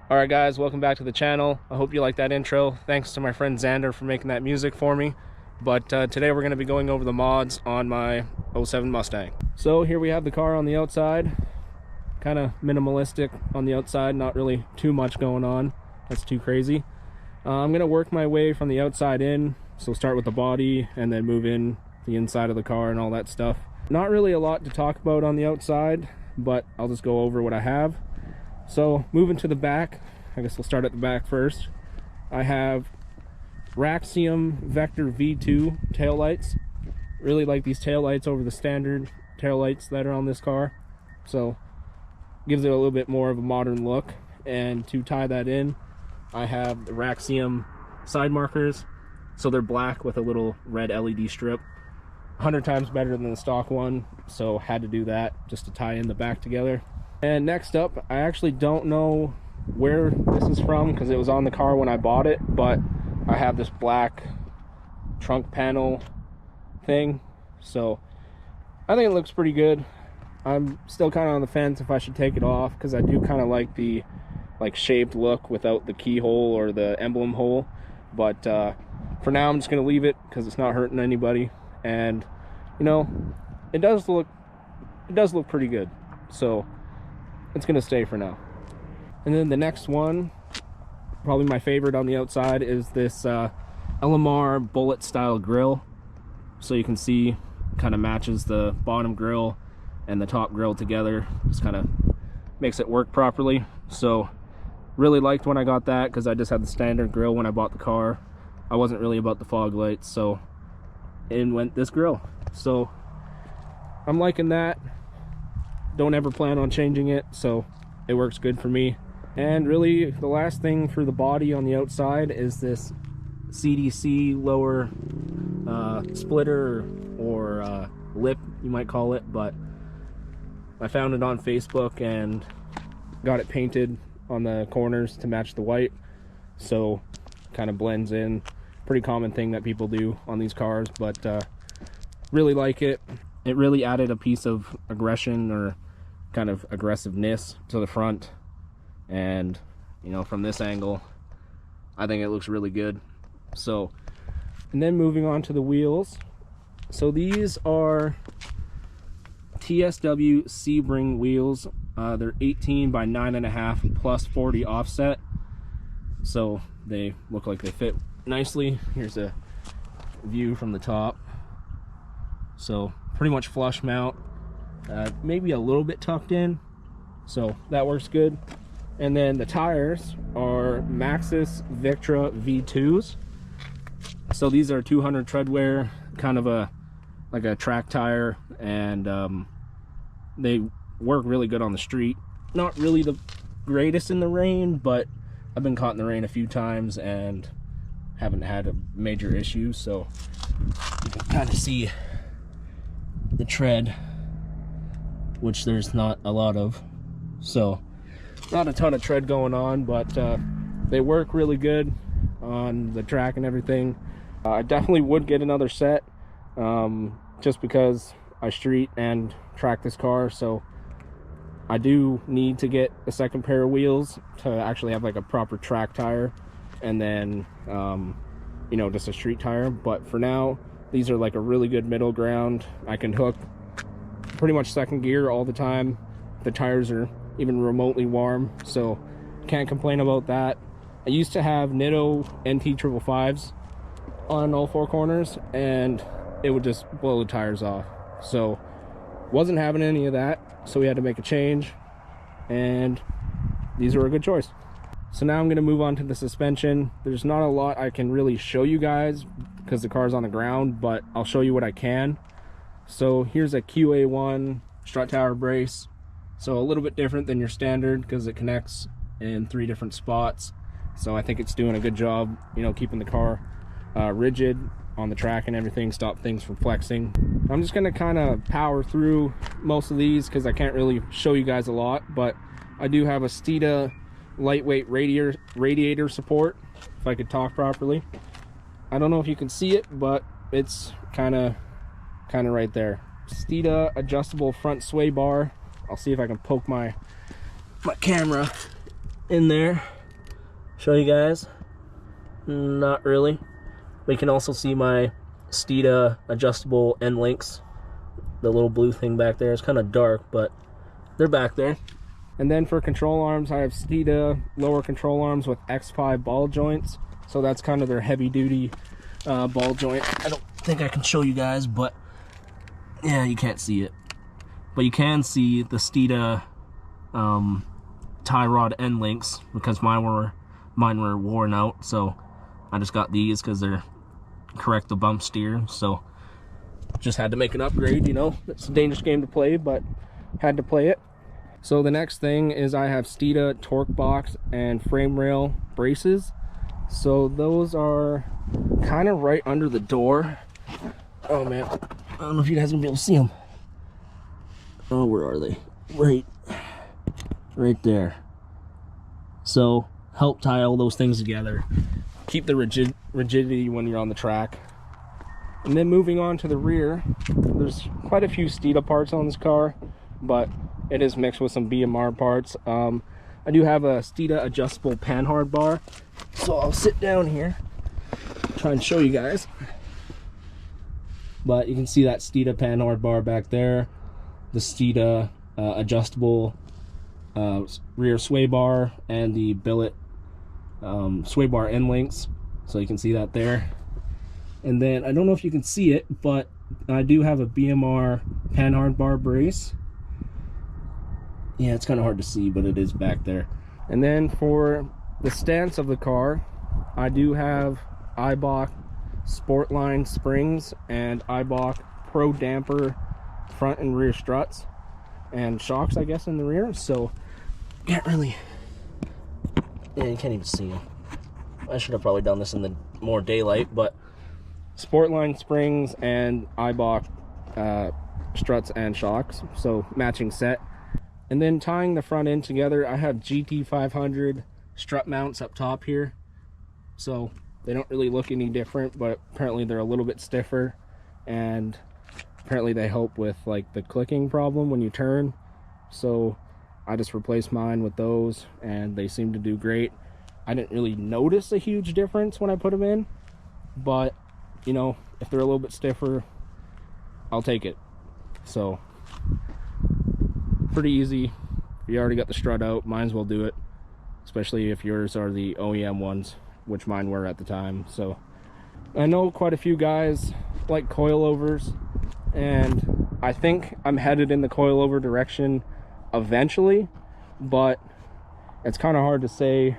Alright guys, welcome back to the channel. I hope you like that intro. Thanks to my friend Xander for making that music for me. But today we're going to be going over the mods on my 07 Mustang. So here we have the car on the outside. Kind of minimalistic on the outside, not really too much going on. That's too crazy. I'm going to work my way from the outside in. So start with the body and then move in the inside of the car and all that stuff. Not really a lot to talk about on the outside, but I'll just go over what I have. So moving to the back, I guess we'll start at the back first. I have Raxium Vector V2 taillights. Really like these taillights over the standard taillights that are on this car. So gives it a little bit more of a modern look. And to tie that in, I have the Raxium side markers. So they're black with a little red LED strip. 100 times better than the stock one, so had to do that just to tie in the back together. And next up, I actually don't know where this is from because it was on the car when I bought it, but I have this black trunk panel thing, so I think it looks pretty good. I'm still kind of on the fence if I should take it off because I do kind of like the shaped look without the keyhole or the emblem hole, but for now I'm just going to leave it because it's not hurting anybody. And you know, it does look pretty good, so it's gonna stay for now. And then the next one, probably my favorite on the outside, is this LMR bullet style grill. So you can see kind of matches the bottom grill and the top grill together, just kind of makes it work properly. So really liked when I got that because I just had the standard grill when I bought the car. I wasn't really about the fog lights, so in went this grill. So I'm liking that. Don't ever plan on changing it, so it works good for me. And really the last thing for the body on the outside is this CDC lower splitter or lip, you might call it, but I found it on Facebook and got it painted on the corners to match the white, so kind of blends in. Pretty common thing that people do on these cars, but really like it. It really added a piece of aggression or kind of aggressiveness to the front, and you know, from this angle I think it looks really good. So, and then moving on to the wheels. So these are TSW Sebring wheels. They're 18 by 9.5 plus 40 offset, so they look like they fit nicely. Here's a view from the top. So pretty much flush mount, maybe a little bit tucked in, so that works good. And then the tires are Maxxis Victra V2s. So these are 200 tread wear, kind of like a track tire, and they work really good on the street. Not really the greatest in the rain, but I've been caught in the rain a few times and haven't had a major issue. So you can kind of see the tread, which there's not a lot of, so not a ton of tread going on, but they work really good on the track and everything. I definitely would get another set, just because I street and track this car, so I do need to get a second pair of wheels to actually have like a proper track tire, and then you know, just a street tire. But for now, these are like a really good middle ground. I can hook pretty much second gear all the time. The tires are even remotely warm, so can't complain about that. I used to have Nitto NT 555s on all four corners, and it would just blow the tires off. So wasn't having any of that, so we had to make a change, and these were a good choice. So now I'm going to move on to the suspension. There's not a lot I can really show you guys because the car's on the ground, but I'll show you what I can. So here's a QA1 strut tower brace. So a little bit different than your standard because it connects in 3 different spots. So I think it's doing a good job, you know, keeping the car rigid on the track and everything, stop things from flexing. I'm just going to kind of power through most of these because I can't really show you guys a lot, but I do have a Steeda lightweight radiator support, if I could talk properly. I don't know if you can see it, but it's kind of right there. Steeda adjustable front sway bar. I'll see if I can poke my camera in there, show you guys. Not really. But you can also see my Steeda adjustable end links, the little blue thing back there. It's kind of dark, but they're back there. And then for control arms, I have Steeda lower control arms with X5 ball joints. So that's kind of their heavy duty ball joint. I don't think I can show you guys, but yeah, you can't see it. But you can see the Steeda tie rod end links because mine were worn out. So I just got these because they're correct the bump steer. So just had to make an upgrade, you know. It's a dangerous game to play, but had to play it. So the next thing is I have Steeda torque box and frame rail braces. So those are kind of right under the door. Oh man, I don't know if you guys are gonna be able to see them. Oh, where are they? Right there. So help tie all those things together. Keep the rigidity when you're on the track. And then moving on to the rear, there's quite a few Steeda parts on this car, but it is mixed with some BMR parts. I do have a Steeda adjustable panhard bar, so I'll sit down here, try and show you guys. But you can see that Steeda panhard bar back there, the Steeda adjustable rear sway bar, and the billet sway bar end links, so you can see that there. And then I don't know if you can see it, but I do have a BMR panhard bar brace. Yeah, it's kind of hard to see, but it is back there. And then for the stance of the car, I do have Eibach Sportline springs and Eibach Pro damper front and rear struts and shocks, I guess, in the rear. So can't really, yeah, you can't even see them. I should have probably done this in the more daylight, but Sportline springs and Eibach struts and shocks, so matching set. And then tying the front end together, I have GT500 strut mounts up top here. So they don't really look any different, but apparently they're a little bit stiffer, and apparently they help with like the clicking problem when you turn. So I just replaced mine with those, and they seem to do great. I didn't really notice a huge difference when I put them in, but you know, if they're a little bit stiffer, I'll take it. So pretty easy. If you already got the strut out, might as well do it, especially if yours are the OEM ones, which mine were at the time. So I know quite a few guys like coilovers, and I think I'm headed in the coilover direction eventually, but it's kind of hard to say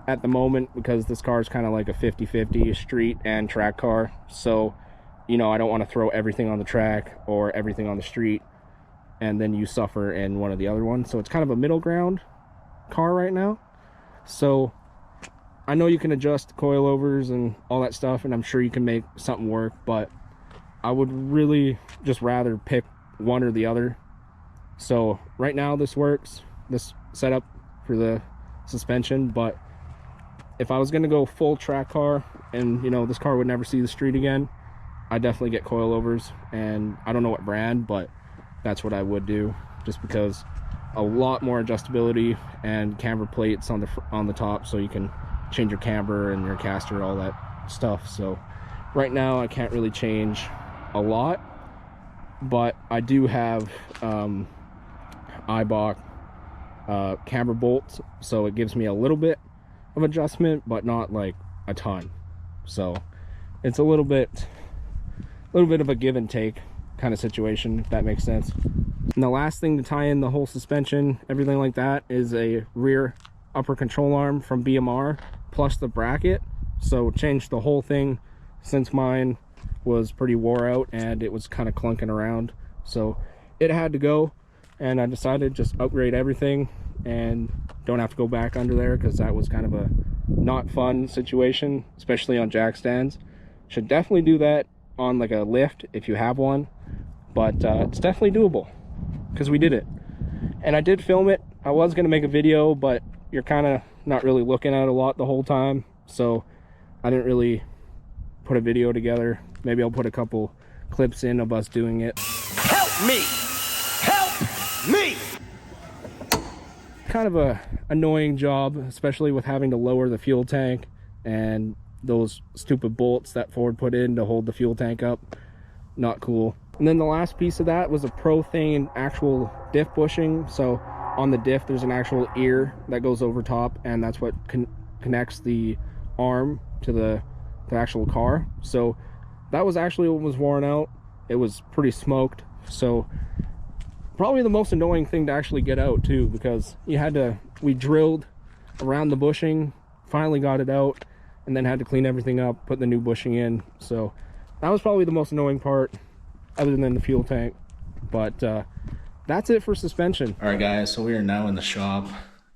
at the moment because this car is kind of like a 50-50 street and track car. So, you know, I don't want to throw everything on the track or everything on the street and then you suffer in one of the other ones. So it's kind of a middle ground car right now. So I know you can adjust coilovers and all that stuff, and I'm sure you can make something work, but I would really just rather pick one or the other. So right now this works, this setup for the suspension, but if I was going to go full track car and, you know, this car would never see the street again, I'd definitely get coilovers. And I don't know what brand, but that's what I would do, just because a lot more adjustability and camber plates on the top, so you can change your camber and your caster, all that stuff. So right now I can't really change a lot, but I do have Eibach camber bolts, so it gives me a little bit of adjustment, but not like a ton. So it's a little bit of a give and take kind of situation, if that makes sense. And the last thing to tie in the whole suspension, everything like that, is a rear upper control arm from BMR plus the bracket. So changed the whole thing since mine was pretty wore out and it was kind of clunking around. So it had to go, and I decided just upgrade everything and don't have to go back under there, because that was kind of a not fun situation, especially on jack stands. Should definitely do that on like a lift if you have one, but it's definitely doable because we did it. And I did film it. I was going to make a video, but you're kind of not really looking at it a lot the whole time, so I didn't really put a video together. Maybe I'll put a couple clips in of us doing it. Help me! Help me! Kind of a annoying job, especially with having to lower the fuel tank and those stupid bolts that Ford put in to hold the fuel tank up. Not cool. And then the last piece of that was a pro thing in actual diff bushing. So on the diff there's an actual ear that goes over top, and that's what connects the arm to the actual car. So that was actually what was worn out. It was pretty smoked, so probably the most annoying thing to actually get out too, because we drilled around the bushing, finally got it out, and then had to clean everything up, put the new bushing in. So that was probably the most annoying part, other than the fuel tank. But that's it for suspension. All right guys, so we are now in the shop.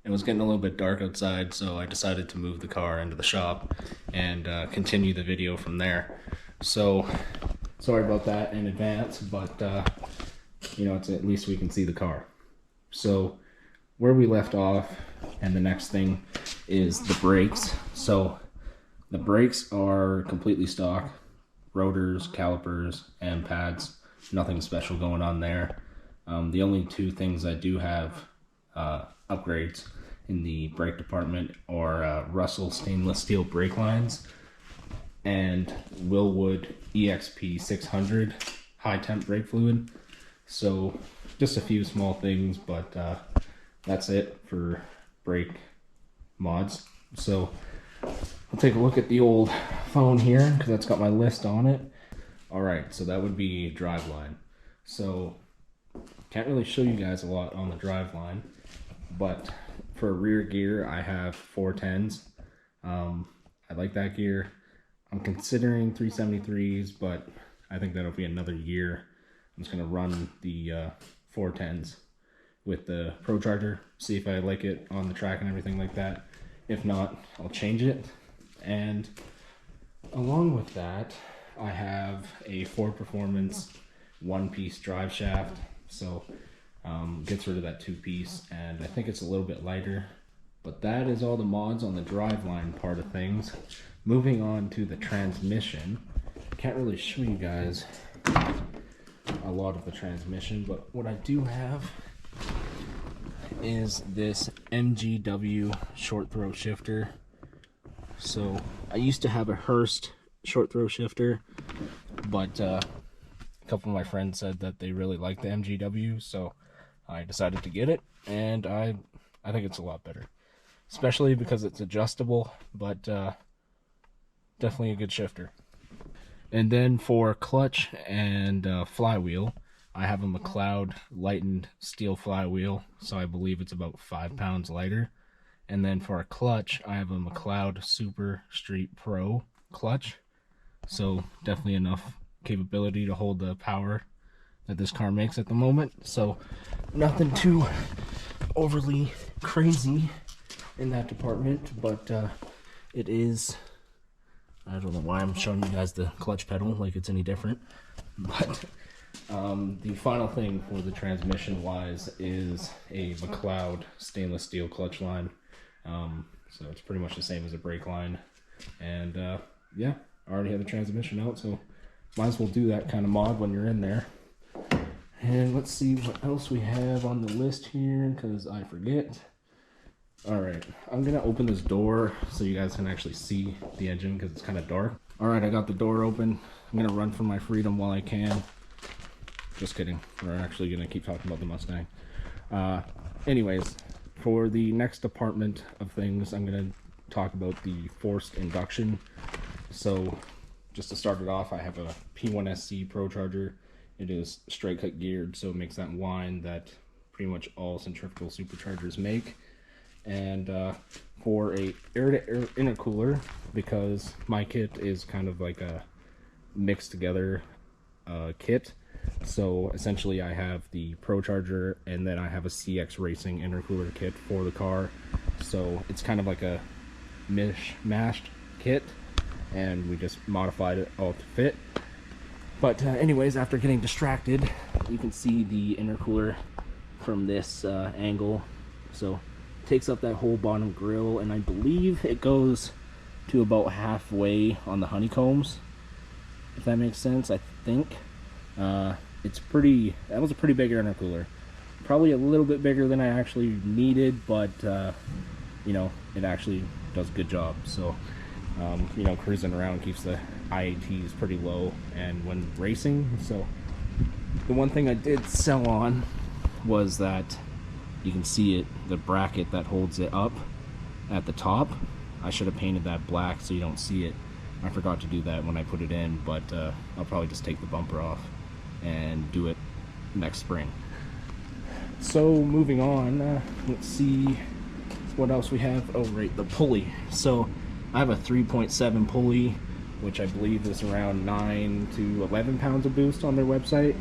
It was getting a little bit dark outside, so I decided to move the car into the shop and continue the video from there. So sorry about that in advance, but you know, it's at least we can see the car. So where we left off, and the next thing is the brakes. So the brakes are completely stock, rotors, calipers, and pads. Nothing special going on there. The only two things I do have upgrades in the brake department are Russell stainless steel brake lines and Willwood EXP 600 high temp brake fluid. So just a few small things, but that's it for brake mods. So I'll take a look at the old phone here, because that's got my list on it. All right, so that would be Driveline. So can't really show you guys a lot on the Driveline, but for rear gear I have 410s. I like that gear. I'm considering 373s, but I think that'll be another year. I'm just gonna run the 410s with the Procharged, see if I like it on the track and everything like that. If not, I'll change it. And along with that, I have a Ford Performance one-piece drive shaft. So gets rid of that two-piece, and I think it's a little bit lighter. But that is all the mods on the Driveline part of things. Moving on to the transmission. Can't really show you guys a lot of the transmission, but what I do have is this MGW short throw shifter. So I used to have a Hurst short throw shifter, but a couple of my friends said that they really like the MGW, so I decided to get it, and I think it's a lot better, especially because it's adjustable, but definitely a good shifter. And then for clutch and flywheel, I have a McLeod lightened steel flywheel, so I believe it's about 5 pounds lighter. And then for a clutch, I have a McLeod Super Street Pro clutch, so definitely enough capability to hold the power that this car makes at the moment. So nothing too overly crazy in that department, but it is, I don't know why I'm showing you guys the clutch pedal like it's any different, but the final thing for the transmission wise is a McLeod stainless steel clutch line. So it's pretty much the same as a brake line, and yeah, I already have the transmission out, so might as well do that kind of mod when you're in there. And let's see what else we have on the list here, because I forget. Alright, I'm gonna open this door so you guys can actually see the engine, because it's kind of dark. Alright, I got the door open. I'm gonna run for my freedom while I can. just kidding. We're actually gonna keep talking about the Mustang. Anyways, for the next department of things, I'm gonna talk about the forced induction. So, just to start it off, I have a P1SC Procharger. It is straight cut geared, so it makes that whine that pretty much all centrifugal superchargers make. And for a air-to-air intercooler, because my kit is kind of like a mixed together kit. So essentially I have the Procharger and then I have a CX Racing intercooler kit for the car. So it's kind of like a mashed kit, and we just modified it all to fit. But anyways, after getting distracted, you can see the intercooler from this angle. So it takes up that whole bottom grill, and I believe it goes to about halfway on the honeycombs, if that makes sense. I think it's pretty, that was a pretty big intercooler, probably a little bit bigger than I actually needed, but you know, it actually does a good job. So you know, cruising around keeps the IATs pretty low and when racing. So the one thing I did sell on was that you can see it, the bracket that holds it up at the top. I should have painted that black so you don't see it. I forgot to do that when I put it in, but I'll probably just take the bumper off and do it next spring. So moving on, let's see what else we have. Oh right, the pulley. So I have a 3.7 pulley, which I believe is around 9 to 11 pounds of boost on their website.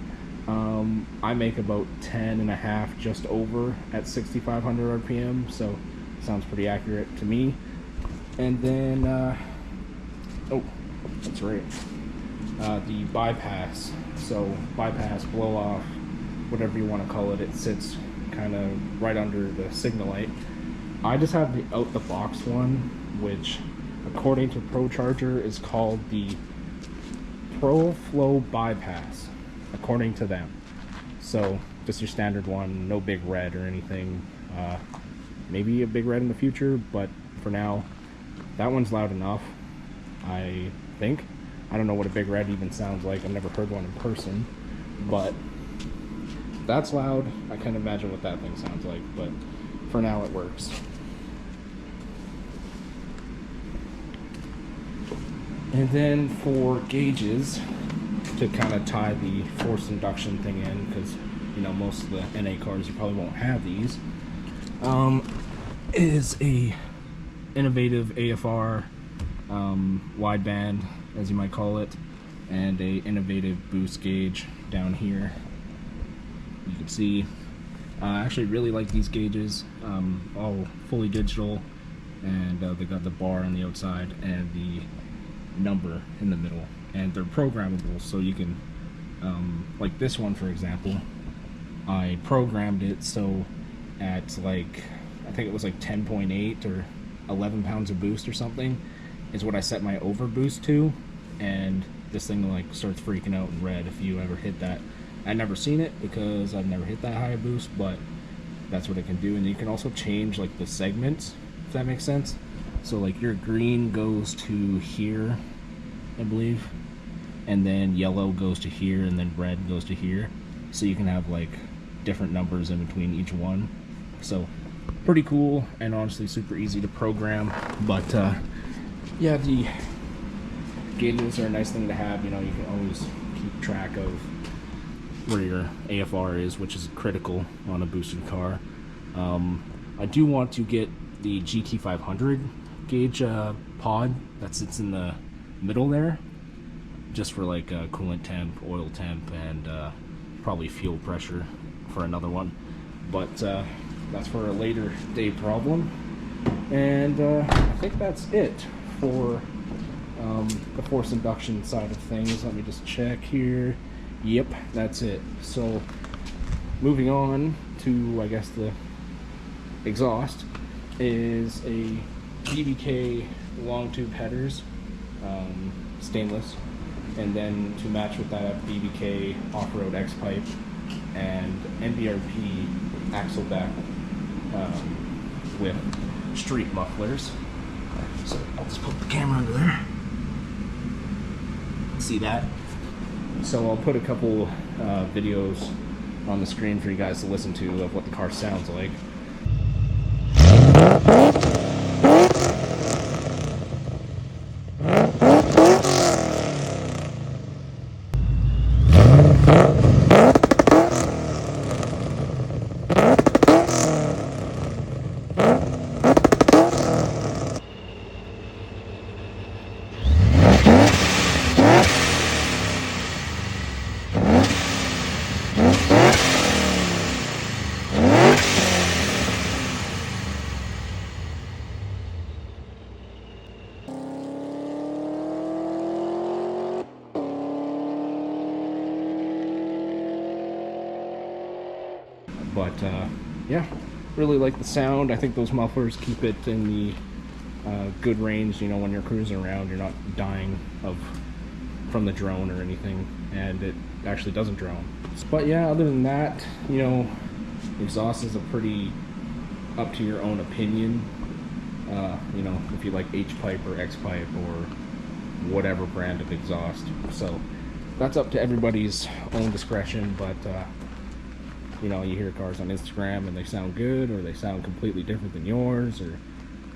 I make about 10.5 just over at 6,500 RPM, so sounds pretty accurate to me. And then oh, that's right, the bypass. So bypass, blow off, whatever you want to call it, it sits kind of right under the signal light. I just have the out the box one, which according to Procharger is called the Pro Flow Bypass, according to them. So just your standard one, no big red or anything. Maybe a big red in the future, but for now that one's loud enough, I think. I don't know what a big red even sounds like. I've never heard one in person, but that's loud. I can't imagine what that thing sounds like, but for now it works. And then for gauges, to kind of tie the forced induction thing in, because you know most of the NA cars you probably won't have these, is a innovative AFR wideband, as you might call it, and a innovative boost gauge down here. You can see I actually really like these gauges, all fully digital, and they got the bar on the outside and the number in the middle, and they're programmable, so you can like this one for example, I programmed it so at like, I think it was like 10.8 or 11 pounds of boost or something is what I set my overboost to, and this thing like starts freaking out in red if you ever hit that. I've never seen it because I've never hit that high a boost, but that's what it can do. And you can also change like the segments, if that makes sense. So like your green goes to here, I believe, and then yellow goes to here, and then red goes to here. So you can have like different numbers in between each one. So pretty cool, and honestly super easy to program. But yeah, the gauges are a nice thing to have. You know, you can always keep track of where your AFR is, which is critical on a boosted car. I do want to get the GT500 gauge pod that sits in the middle there, just for like coolant temp, oil temp, and probably fuel pressure for another one. But that's for a later day problem. And I think that's it for the forced induction side of things. Let me just check here. Yep, that's it. So moving on to, I guess, the exhaust is a BBK long tube headers, stainless, and then to match with that, BBK off-road X-pipe and NBRP axle deck with street mufflers. So I'll just put the camera under there. See that? So I'll put a couple videos on the screen for you guys to listen to of what the car sounds like. But yeah, really like the sound. I think those mufflers keep it in the good range. You know, when you're cruising around, you're not dying from the drone or anything, and it actually doesn't drone. But yeah, other than that, you know, exhaust is a pretty up to your own opinion. You know, if you like H-pipe or X-pipe or whatever brand of exhaust. So that's up to everybody's own discretion, but you know, you hear cars on Instagram and they sound good, or they sound completely different than yours, or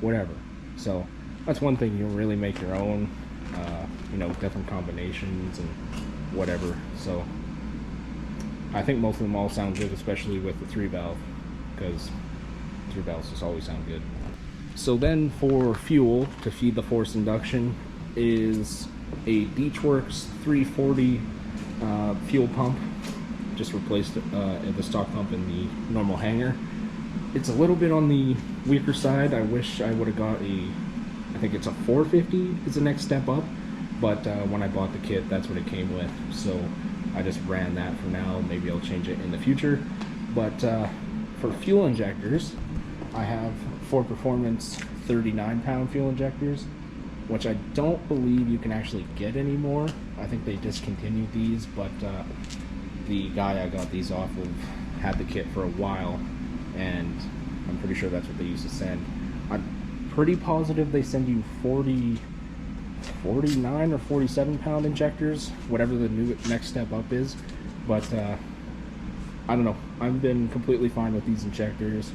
whatever. So that's one thing, you'll really make your own, you know, different combinations and whatever. So I think most of them all sound good, especially with the 3-valve, because 3-valves just always sound good. So then for fuel to feed the forced induction is a Beachworks 340 fuel pump. Just replaced the stock pump in the normal hanger. It's a little bit on the weaker side. I wish I would have got I think it's a 450 is the next step up, but when I bought the kit, that's what it came with, so I just ran that for now. Maybe I'll change it in the future. But for fuel injectors, I have Ford Performance 39-pound fuel injectors, which I don't believe you can actually get anymore. I think they discontinued these, but the guy I got these off of had the kit for a while, and I'm pretty sure that's what they used to send. I'm pretty positive they send you 49 or 47-pound injectors, whatever the next step up is. But I don't know. I've been completely fine with these injectors.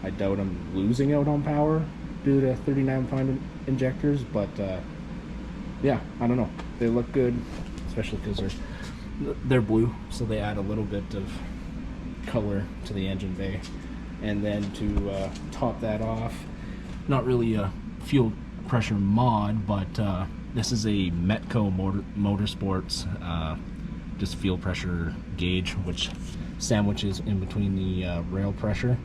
I doubt I'm losing out on power due to 39-pound injectors, but yeah, I don't know. They look good, especially because they're blue, so they add a little bit of color to the engine bay. And then to top that off, not really a fuel pressure mod, but this is a Metco Motorsports just fuel pressure gauge, which sandwiches in between the rail pressure.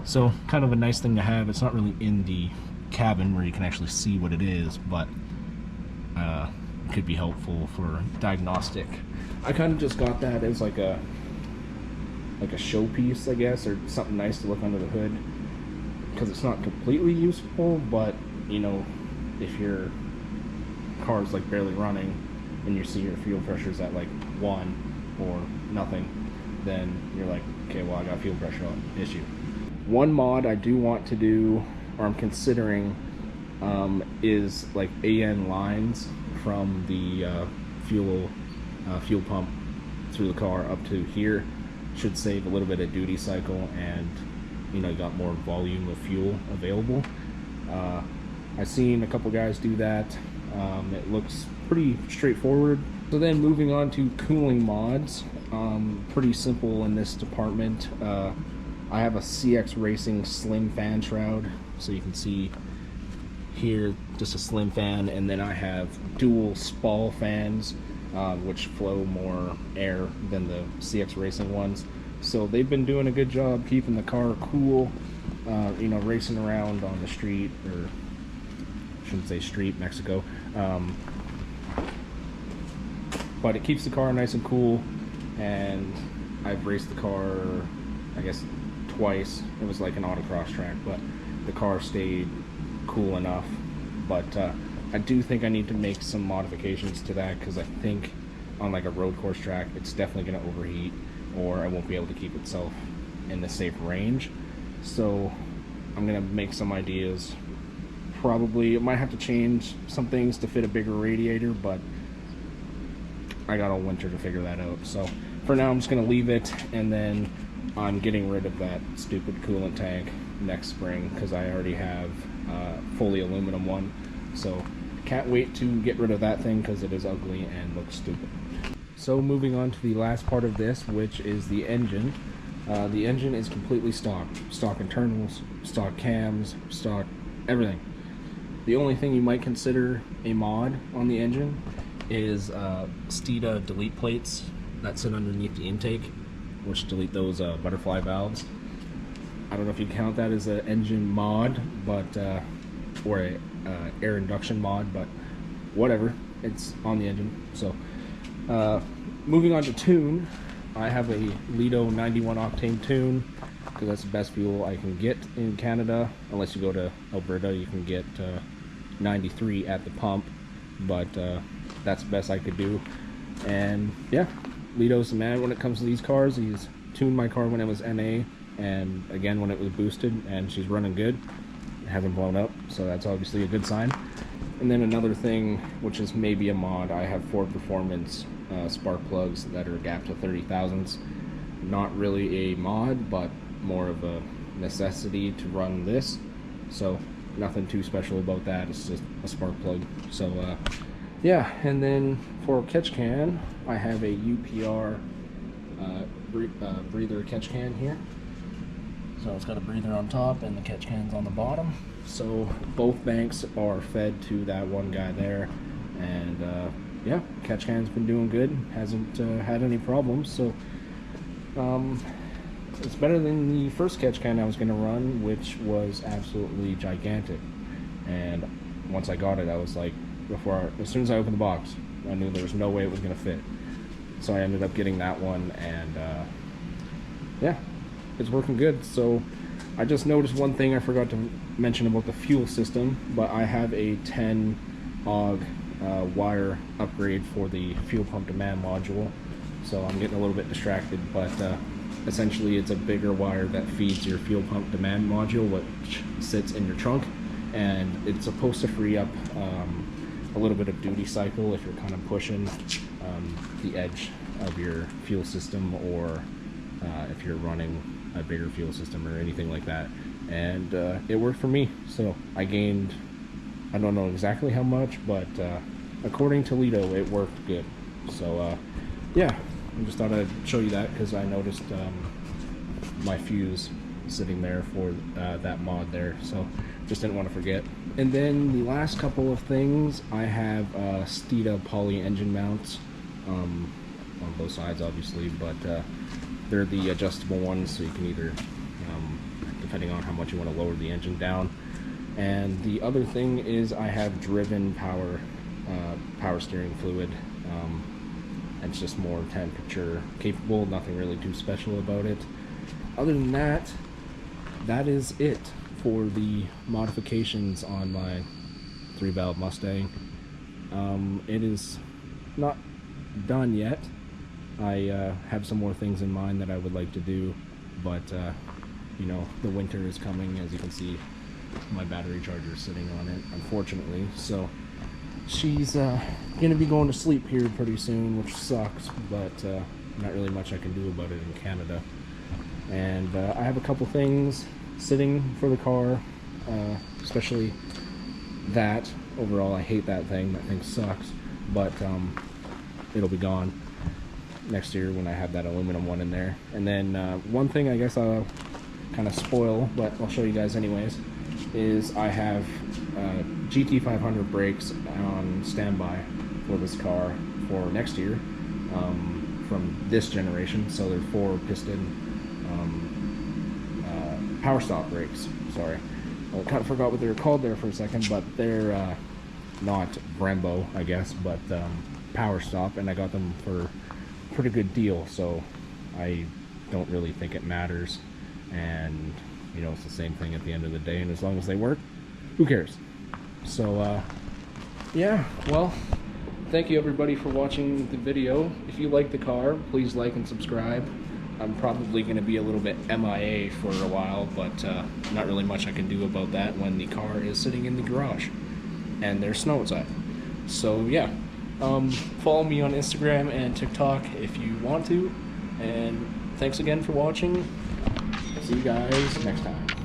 So kind of a nice thing to have. It's not really in the cabin where you can actually see what it is, but it could be helpful for diagnostic. I kind of just got that as like a showpiece, I guess, or something nice to look under the hood, because it's not completely useful. But you know, if your car's like barely running and you see your fuel pressure's at like 1 or nothing, then you're like, okay, well, I got fuel pressure issue. One mod I do want to do, or I'm considering, is like AN lines from the fuel pump through the car up to here. Should save a little bit of duty cycle, and you know, you got more volume of fuel available. I've seen a couple guys do that. It looks pretty straightforward. So then moving on to cooling mods, pretty simple in this department. I have a CX Racing slim fan shroud, so you can see here just a slim fan, and then I have dual Spall fans, which flow more air than the CX Racing ones. So they've been doing a good job keeping the car cool, you know, racing around on the street, or I shouldn't say street, Mexico. But it keeps the car nice and cool, and I've raced the car, I guess, twice. It was like an autocross track, but the car stayed cool enough. But I do think I need to make some modifications to that, because I think on like a road course track, it's definitely going to overheat, or I won't be able to keep itself in the safe range. So I'm going to make some ideas. Probably I might have to change some things to fit a bigger radiator, but I got all winter to figure that out. So for now I'm just gonna leave it, and then I'm getting rid of that stupid coolant tank next spring because I already have a fully aluminum one. So can't wait to get rid of that thing because it is ugly and looks stupid. So moving on to the last part of this, which is the engine. The engine is completely stock internals, stock cams, stock everything. The only thing you might consider a mod on the engine is Stida delete plates that sit underneath the intake, which delete those butterfly valves. I don't know if you count that as an engine mod, but or a air induction mod, but whatever, it's on the engine. So moving on to tune, I have a Lido 91 octane tune because that's the best fuel I can get in Canada. Unless you go to Alberta, you can get 93 at the pump, but that's the best I could do. And yeah, Lido's the man when it comes to these cars. He's tuned my car when it was NA, and again when it was boosted, and she's running good. It hasn't blown up, so that's obviously a good sign. And then another thing, which is maybe a mod, I have Ford Performance spark plugs that are gap to 30,000s. Not really a mod, but more of a necessity to run this. So nothing too special about that, it's just a spark plug. So yeah, and then for catch can, I have a UPR breather catch can here. So it's got a breather on top and the catch can's on the bottom. So both banks are fed to that one guy there, and yeah, catch can's been doing good, hasn't had any problems. So it's better than the first catch can I was going to run, which was absolutely gigantic. And once I got it, I was like, as soon as I opened the box, I knew there was no way it was going to fit. So I ended up getting that one, and yeah, it's working good. So I just noticed one thing I forgot to mention about the fuel system, but I have a 10 AUG wire upgrade for the fuel pump demand module. So I'm getting a little bit distracted, but essentially it's a bigger wire that feeds your fuel pump demand module, which sits in your trunk, and it's supposed to free up a little bit of duty cycle if you're kind of pushing the edge of your fuel system, or if you're running a bigger fuel system or anything like that. And it worked for me, so I gained, I don't know exactly how much, but according to Lido, it worked good. So yeah, I just thought I'd show you that because I noticed my fuse sitting there for that mod there, so just didn't want to forget. And then the last couple of things, I have Stida poly engine mounts on both sides obviously, but they're the adjustable ones, so you can either depending on how much you want to lower the engine down. And the other thing is I have driven power steering fluid. It's just more temperature capable, nothing really too special about it. Other than that, that is it for the modifications on my 3-valve Mustang. It is not done yet. I have some more things in mind that I would like to do, but you know, the winter is coming. As you can see, my battery charger is sitting on it, unfortunately, so she's gonna be going to sleep here pretty soon, which sucks, but not really much I can do about it in Canada. And I have a couple things sitting for the car, especially that. Overall, I hate that thing. That thing sucks, but it'll be gone next year when I have that aluminum one in there. And then one thing I guess I'll kind of spoil, but I'll show you guys anyways, is I have GT500 brakes on standby for this car for next year, from this generation. So they're 4-piston power stop brakes. Sorry, I kind of forgot what they were called there for a second, but they're not Brembo, I guess, but power stop, and I got them for a pretty good deal, so I don't really think it matters. And you know, it's the same thing at the end of the day, and as long as they work, who cares? So yeah, well, thank you everybody for watching the video. If you like the car, please like and subscribe. I'm probably going to be a little bit MIA for a while, but not really much I can do about that when the car is sitting in the garage and there's snow outside. So yeah, Follow me on Instagram and TikTok if you want to. And thanks again for watching. See you guys next time.